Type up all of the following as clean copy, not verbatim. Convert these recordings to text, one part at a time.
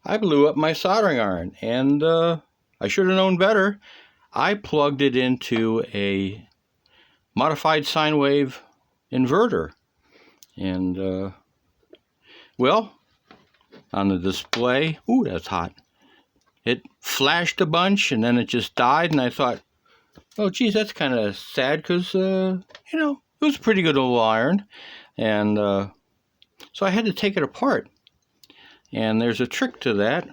I blew up my soldering iron, and I should have known better. I plugged it into a modified sine wave inverter, and well, on the display, ooh, that's hot. It flashed a bunch, and then it just died, and I thought, oh, geez, that's kind of sad, because, it was a pretty good old iron, and so I had to take it apart. And there's a trick to that,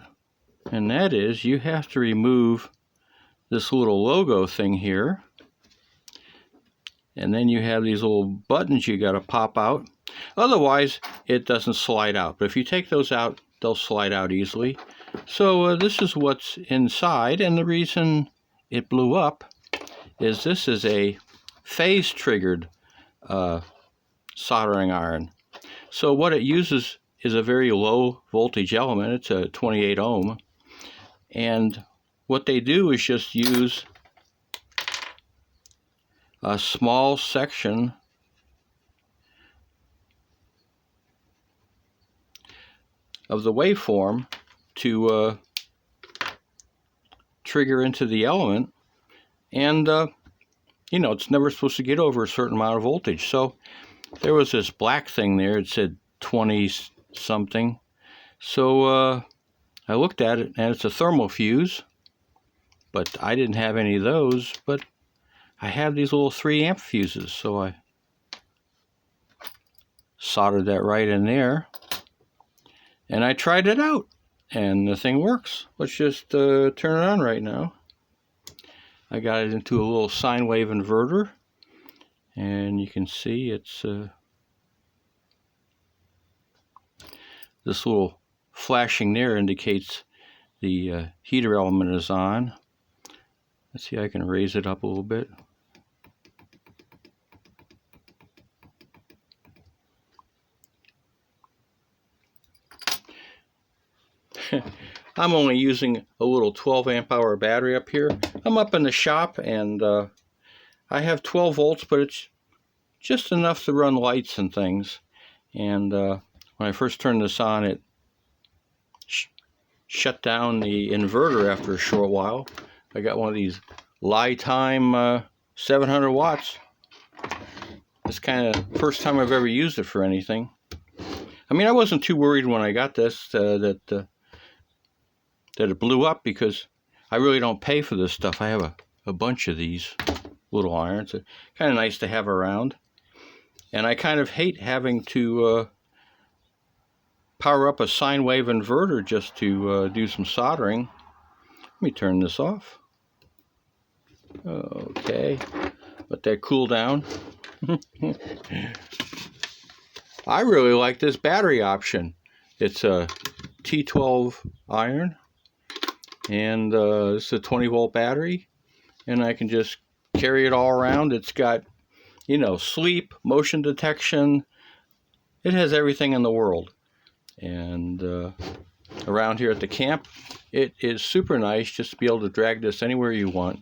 and that is you have to remove this little logo thing here, and then you have these little buttons you got to pop out. Otherwise, it doesn't slide out, but if you take those out, they'll slide out easily. So this is what's inside, and the reason it blew up is this is a phase triggered soldering iron. So what it uses is a very low voltage element. It's a 28 ohm, and what they do is just use a small section of the waveform to trigger into the element, and it's never supposed to get over a certain amount of voltage. So there was this black thing there, it said 20 something. So I looked at it, and it's a thermal fuse, but I didn't have any of those, but I have these little 3 amp fuses, so I soldered that right in there, and I tried it out, and the thing works. Let's just turn it on right now. I got it into a little sine wave inverter, and you can see it's this little flashing there indicates the heater element is on. Let's see, I can raise it up a little bit. I'm only using a little 12 amp hour battery up here. I'm up in the shop, and I have 12 volts, but it's just enough to run lights and things. And when I first turned this on, it shut down the inverter after a short while. I got one of these Lifetime 700 watts. It's kind of the first time I've ever used it for anything. I mean, I wasn't too worried when I got this that it blew up, because I really don't pay for this stuff. I have a bunch of these little irons. They're kind of nice to have around. And I kind of hate having to power up a sine wave inverter just to do some soldering. Let me turn this off. Okay, let that cool down. I really like this battery option. It's a T12 iron, and it's a 20 volt battery, and I can just carry it all around. It's got, sleep, motion detection. It has everything in the world. And around here at the camp, it is super nice just to be able to drag this anywhere you want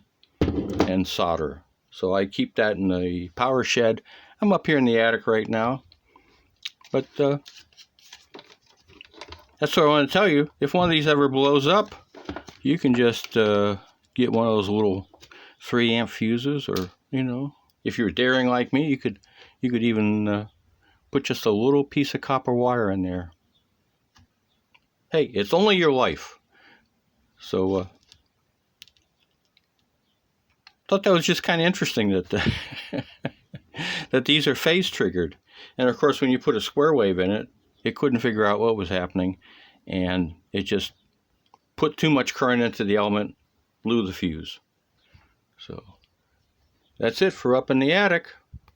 and solder. So I keep that in the power shed. I'm up here in the attic right now, but that's what I want to tell you. If one of these ever blows up, you can just get one of those little 3 amp fuses, or if you're daring like me, you could even put just a little piece of copper wire in there. Hey, it's only your life. So thought that was just kind of interesting that that these are phase triggered. And of course, when you put a square wave in it, it couldn't figure out what was happening, and it just put too much current into the element, blew the fuse. So that's it for up in the attic.